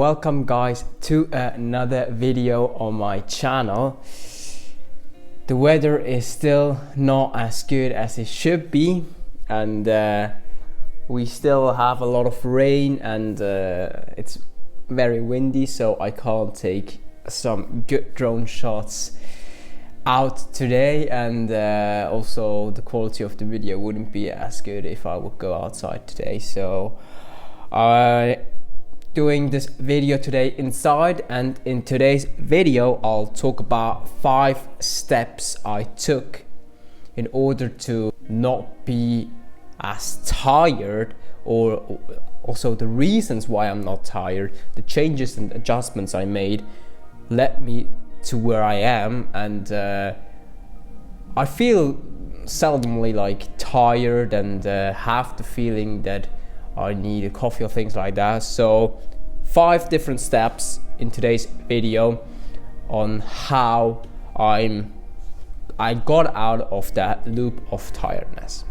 welcome guys to another video on my channel. The weather is still not as good as it should be, and we still have a lot of rain, and it's very windy, so I can't take some good drone shots out today, and also the quality of the video wouldn't be as good if I would go outside today. So doing this video today inside, and in today's video I'll talk about 5 steps I took in order to not be as tired, or also the reasons why I'm not tired. The changes and adjustments I made led me to where I am, and I feel seldomly like tired and have the feeling that I need a coffee or things like that. So 5 different steps in today's video on how I got out of that loop of tiredness.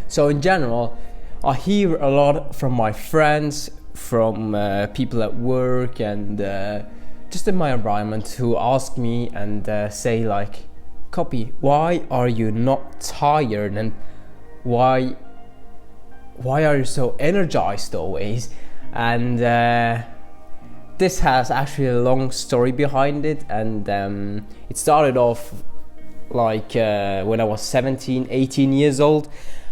So in general, I hear a lot from my friends, from people at work, and just in my environment, who ask me and say like, Kopi, why are you not tired, and why are you so energized always? And this has actually a long story behind it, and it started off like when I was 17, 18 years old.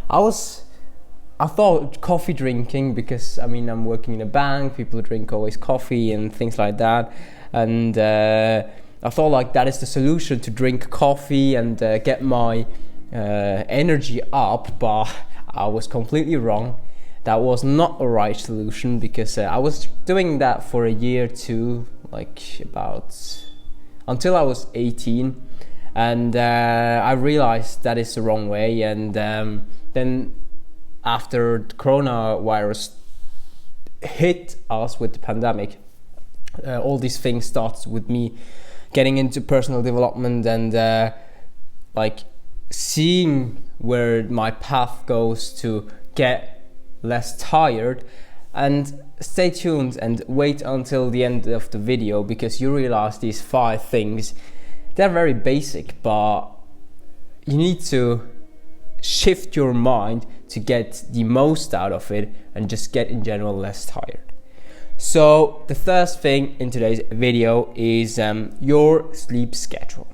I thought coffee drinking, because I mean I'm working in a bank, people drink always coffee and things like that, and I thought like that is the solution, to drink coffee and get my energy up, but I was completely wrong. That was not the right solution, because I was doing that for a year or two, like about until I was 18, and I realized that is the wrong way. And then after the coronavirus hit us with the pandemic, all these things started with me getting into personal development, and like seeing where my path goes to get less tired. And stay tuned and wait until the end of the video, because you realize these 5 things, they're very basic, but you need to shift your mind to get the most out of it and just get in general less tired. So the first thing in today's video is your sleep schedule.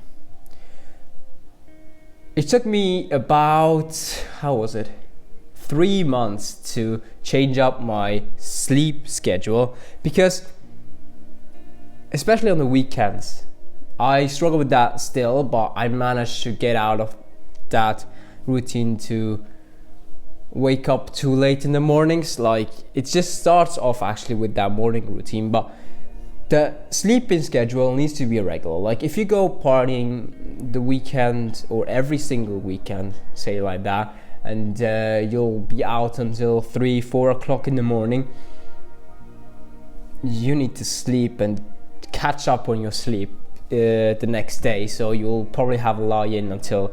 It took me about, 3 months to change up my sleep schedule, because especially on the weekends I struggle with that still, but I managed to get out of that routine to wake up too late in the mornings. Like, it just starts off actually with that morning routine, but the sleeping schedule needs to be regular. Like, if you go partying the weekend, or every single weekend, say like that, and you'll be out until 3-4 o'clock in the morning, you need to sleep and catch up on your sleep the next day. So you'll probably have a lie in until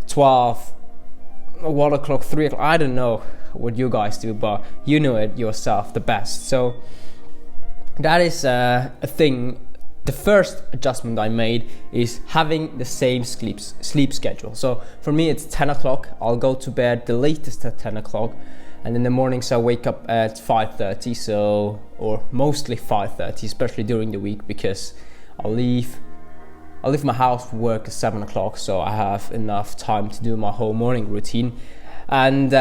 12, 1 o'clock, 3 o'clock. I don't know what you guys do, but you know it yourself the best. So that is a thing. The first adjustment I made is having the same sleep schedule. So for me, it's 10 o'clock. I'll go to bed the latest at 10 o'clock. And in the mornings I wake up at 5:30, or mostly 5:30, especially during the week, because I'll leave my house for work at 7 o'clock, so I have enough time to do my whole morning routine. And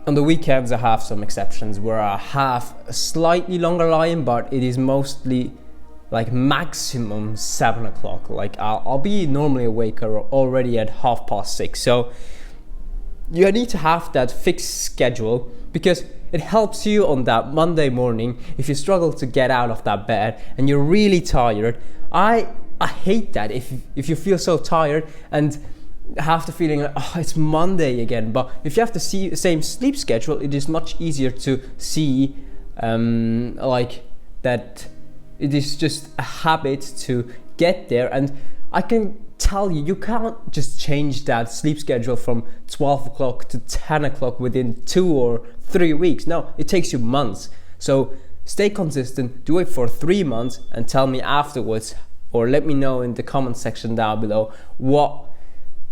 on the weekends I have some exceptions where I have a slightly longer lie-in, but it is mostly like maximum 7 o'clock. Like I'll be normally awake already at 6:30. So you need to have that fixed schedule, because it helps you on that Monday morning if you struggle to get out of that bed and you're really tired. I hate that if you feel so tired and have the feeling like, oh, it's Monday again. But if you have the same sleep schedule, it is much easier to see like that it is just a habit to get there. And I can tell you, you can't just change that sleep schedule from 12 o'clock to 10 o'clock within 2 or 3 weeks. No, it takes you months. So stay consistent, do it for 3 months, and tell me afterwards, or let me know in the comment section down below what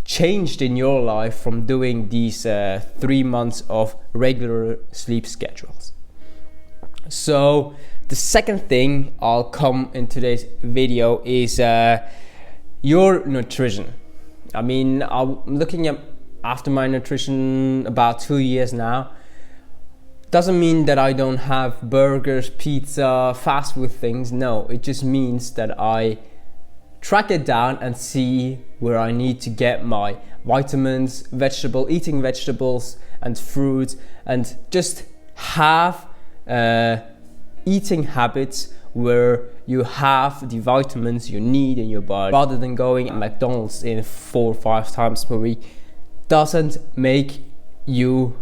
changed in your life from doing these 3 months of regular sleep schedules. So the second thing I'll come in today's video is your nutrition. I mean, I'm looking after my nutrition about 2 years now. Doesn't mean that I don't have burgers, pizza, fast food things. No, it just means that I track it down and see where I need to get my vitamins, eating vegetables and fruits, and just have eating habits where you have the vitamins you need in your body, rather than going to McDonald's in 4 or 5 times per week. Doesn't make you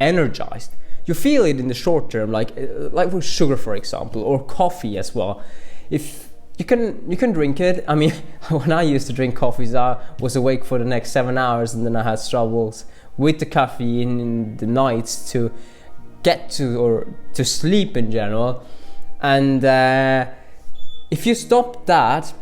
energized. You feel it in the short term, like with sugar, for example, or coffee as well. If you can drink it. I mean, when I used to drink coffees, I was awake for the next 7 hours, and then I had troubles with the caffeine in the nights to get to, or to sleep in general. And if you stop that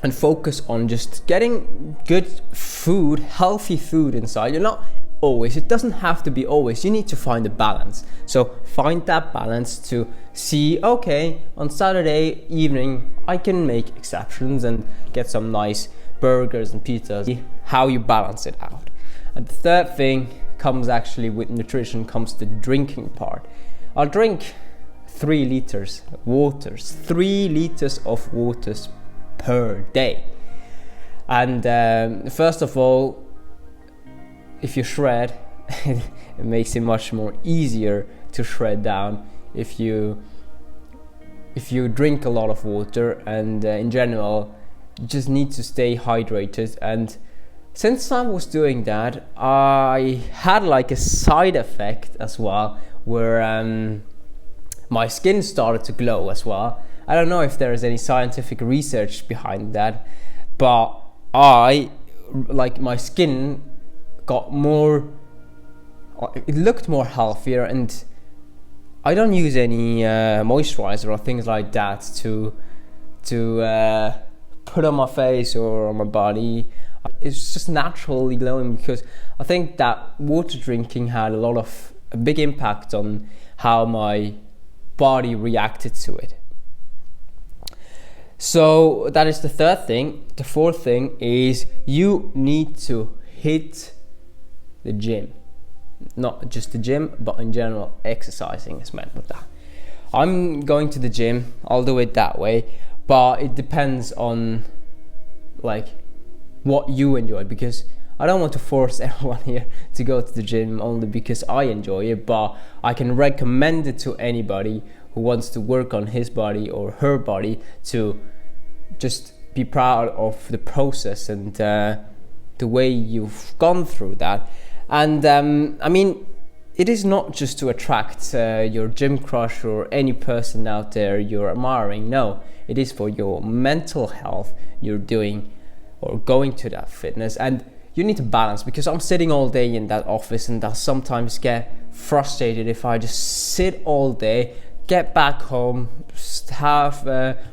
and focus on just getting good food, healthy food inside, you're not always, it doesn't have to be always, you need to find a balance. So find that balance to see, okay, on Saturday evening I can make exceptions and get some nice burgers and pizzas. How you balance it out. And the third thing comes actually with nutrition, comes the drinking part. I'll drink 3 liters waters, 3 liters of waters per day. And first of all, if you shred, it makes it much more easier to shred down if you drink a lot of water. And in general, you just need to stay hydrated. And since I was doing that, I had like a side effect as well, where my skin started to glow as well. I don't know if there is any scientific research behind that, but my skin got more, it looked more healthier, and I don't use any moisturizer or things like that to put on my face or on my body. It's just naturally glowing, because I think that water drinking had a big impact on how my body reacted to it. So that is the third thing. The fourth thing is you need to hit the gym. Not just the gym, but in general, exercising is meant with that. I'm going to the gym, I'll do it that way, but it depends on like what you enjoy, because I don't want to force everyone here to go to the gym only because I enjoy it, but I can recommend it to anybody who wants to work on his body or her body, to just be proud of the process and the way you've gone through that. And I mean, it is not just to attract your gym crush or any person out there you're admiring. No, it is for your mental health. You're doing or going to that fitness, and you need to balance, because I'm sitting all day in that office, and I sometimes get frustrated if I just sit all day, get back home, have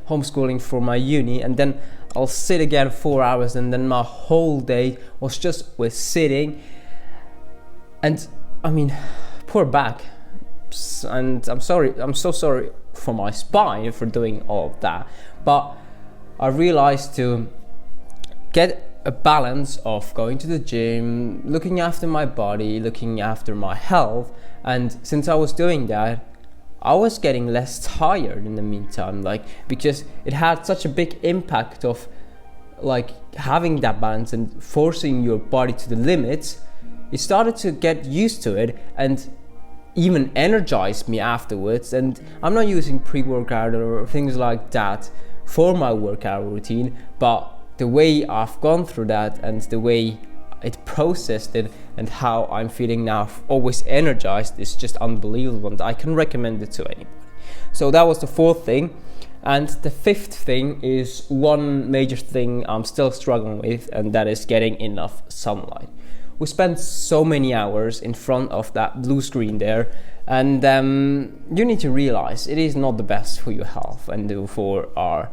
homeschooling for my uni, and then I'll sit again 4 hours, and then my whole day was just with sitting. And I mean, poor back, and I'm so sorry for my spine for doing all of that. But I realized to get a balance of going to the gym, looking after my body, looking after my health. And since I was doing that, I was getting less tired in the meantime, because it had such a big impact of having that balance and forcing your body to the limits. It started to get used to it and even energized me afterwards. And I'm not using pre-workout or things like that for my workout routine, but the way I've gone through that and the way it processed it and how I'm feeling now, always energized, is just unbelievable, and I can recommend it to anybody. So that was the fourth thing. And the fifth thing is one major thing I'm still struggling with, and that is getting enough sunlight. We spend so many hours in front of that blue screen there, And you need to realize it is not the best for your health and for our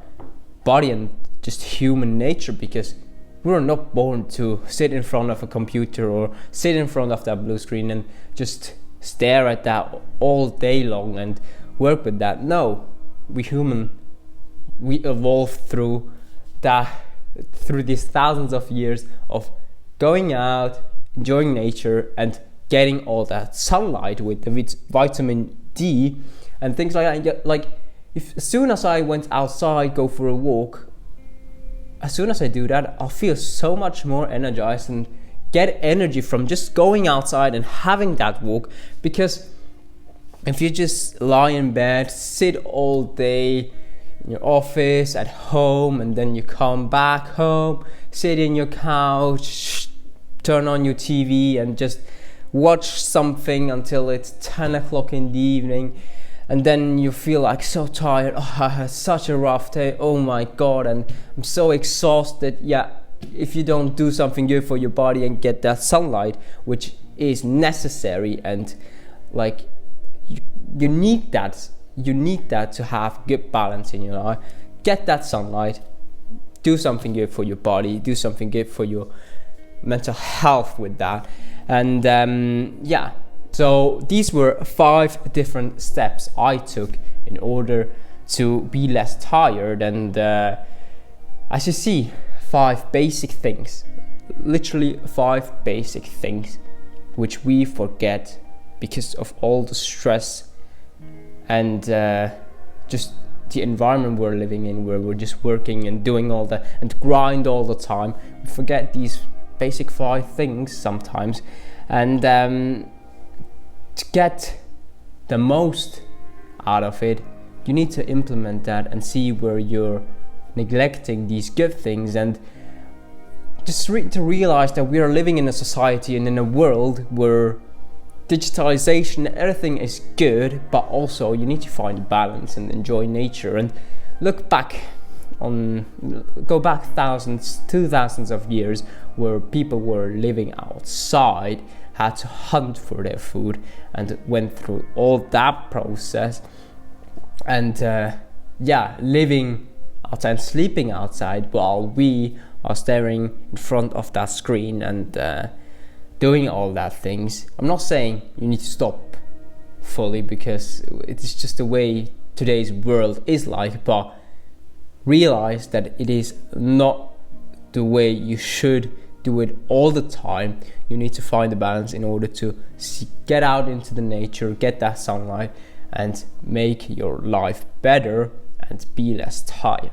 body and just human nature, because we were not born to sit in front of a computer or sit in front of that blue screen and just stare at that all day long and work with that. No, we evolved through these thousands of years of going out, enjoying nature, and getting all that sunlight with the vitamin D and things like that. Like, as soon as I went outside, go for a walk, as soon as I do that, I'll feel so much more energized and get energy from just going outside and having that walk. Because if you just lie in bed, sit all day in your office, at home, and then you come back home, sit in your couch, turn on your TV and just watch something until it's 10 o'clock in the evening, and then you feel like so tired. Oh, I had such a rough day, oh my god, and I'm so exhausted. Yeah, if you don't do something good for your body and get that sunlight, which is necessary, and like you need that to have good balance in your life. Get that sunlight, do something good for your body, do something good for your mental health with that. And yeah, so these were 5 different steps I took in order to be less tired. And as you see, 5 basic things, literally 5 basic things which we forget because of all the stress and just the environment we're living in, where we're just working and doing all that and grind all the time. We forget these basic 5 things sometimes. And to get the most out of it, you need to implement that and see where you're neglecting these good things, and just to realize that we are living in a society and in a world where digitalization, everything is good, but also you need to find a balance and enjoy nature. And go back thousands of years, where people were living outside, had to hunt for their food, and went through all that process, and living outside, sleeping outside, while we are staring in front of that screen and doing all that things. I'm not saying you need to stop fully, because it is just the way today's world is like, but realize that it is not the way you should do it all the time. You need to find a balance in order to get out into the nature, get that sunlight, and make your life better and be less tired.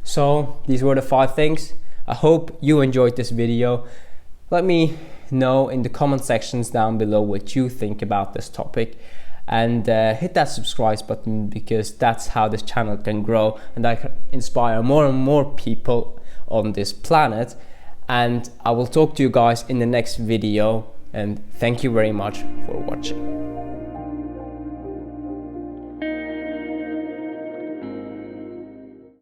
So these were the 5 things. I hope you enjoyed this video. Let me know in the comment sections down below what you think about this topic, and hit that subscribe button, because that's how this channel can grow and I can inspire more and more people on this planet. And I will talk to you guys in the next video, and thank you very much for watching.